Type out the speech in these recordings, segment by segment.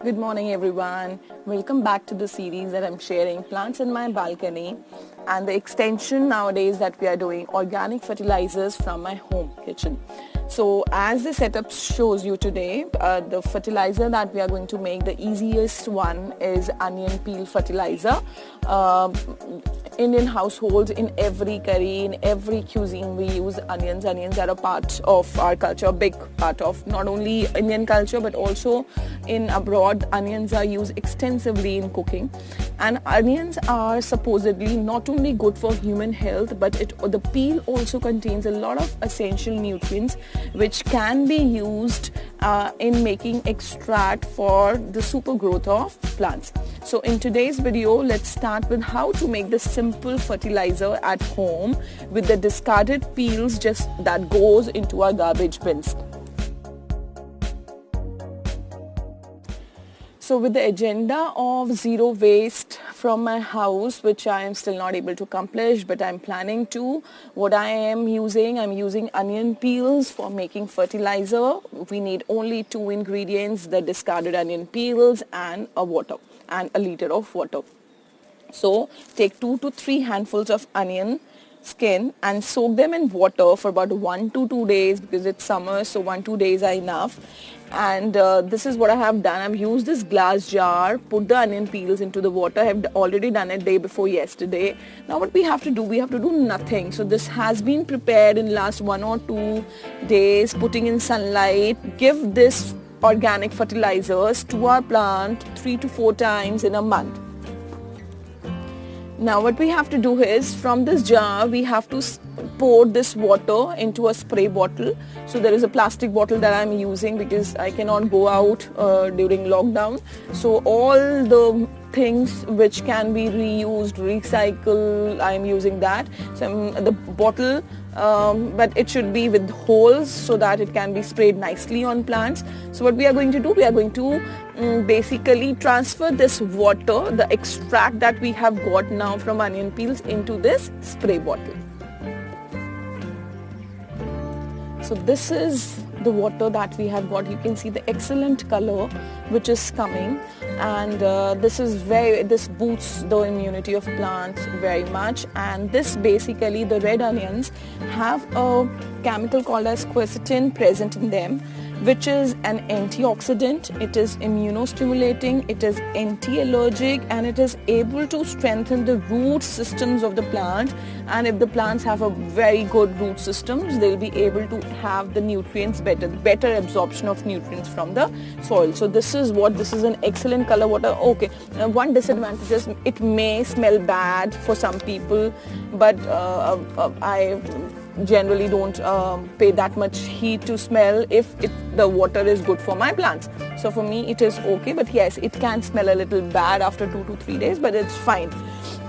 Good morning everyone. Welcome back to the series that I'm sharing, Plants in My Balcony, and the extension nowadays that we are doing, organic fertilizers from my home kitchen. So as the setup shows you today, the fertilizer that we are going to make, the easiest one is onion peel fertilizer. Indian households, in every curry, in every cuisine, we use onions. Onions are a part of our culture, a big part of not only Indian culture but also in abroad. Onions are used extensively in cooking, and onions are supposedly not only good for human health, but the peel also contains a lot of essential nutrients which can be used in making extract for the super growth of plants. So in today's video, let's start with how to make the simple fertilizer at home with the discarded peels that goes into our garbage bins. So with the agenda of zero waste from my house, which I am still not able to accomplish, but I'm planning to, what I'm using onion peels for making fertilizer. We need only 2 ingredients, the discarded onion peels and a liter of water. So take 2 to 3 handfuls of onion skin and soak them in water for about 1 to 2 days, because it's summer, so 1-2 days are enough. And this is what I have done. I've used this glass jar, put the onion peels into the water. I've already done it day before yesterday. Now what we have to do nothing. So this has been prepared in last 1 or 2 days, putting in sunlight. Give this organic fertilizers to our plant 3 to 4 times in a month. Now what we have to do is, from this jar we have to pour this water into a spray bottle. So there is a plastic bottle that I'm using because I cannot go out during lockdown. So all the things which can be reused, recycle, I'm using that. So the bottle, but it should be with holes so that it can be sprayed nicely on plants. So what we are going to do, we are going to basically transfer this water, the extract that we have got now from onion peels, into this spray bottle. So this is the water that we have got. You can see the excellent color which is coming, and this boosts the immunity of plants very much. And this basically, the red onions have a chemical called as quercetin present in them, which is an antioxidant. It is immunostimulating, it is anti-allergic, and it is able to strengthen the root systems of the plant. And if the plants have a very good root systems, they'll be able to have the nutrients better absorption of nutrients from the soil. So this is an excellent color water. Okay, one disadvantage is it may smell bad for some people, but I generally don't pay that much heed to smell if the water is good for my plants. So for me it is okay, but yes, it can smell a little bad after 2 to 3 days, but it's fine.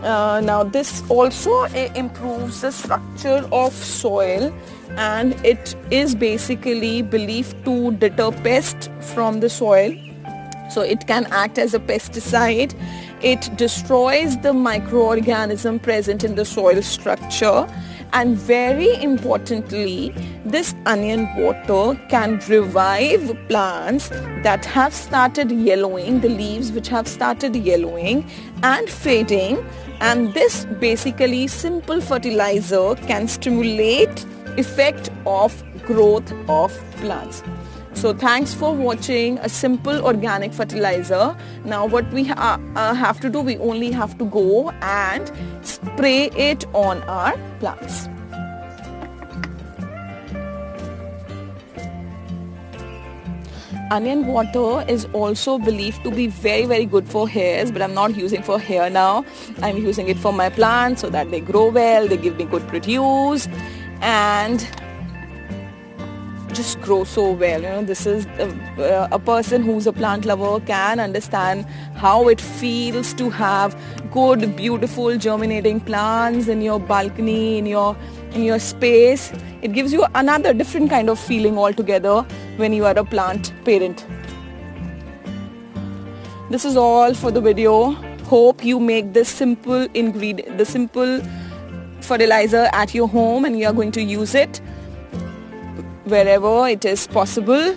Now this also improves the structure of soil, and it is basically believed to deter pests from the soil. So it can act as a pesticide. It destroys the microorganism present in the soil structure. And very importantly, this onion water can revive plants that have started yellowing, the leaves which have started yellowing and fading. And this basically simple fertilizer can stimulate effect of growth of plants. So thanks for watching a simple organic fertilizer. Now what we have to do, we only have to go and spray it on our plants. Onion water is also believed to be very, very good for hairs, but I'm not using for hair now. I'm using it for my plants so that they grow well, they give me good produce, and just grow so well. This is a person who's a plant lover can understand how it feels to have good, beautiful, germinating plants in your balcony, in your space. It gives you another different kind of feeling altogether when you are a plant parent. This is all for the video. Hope you make this simple fertilizer at your home, and you are going to use it wherever it is possible.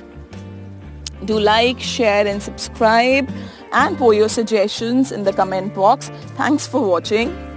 Do like, share and subscribe and pour your suggestions in the comment box. Thanks for watching.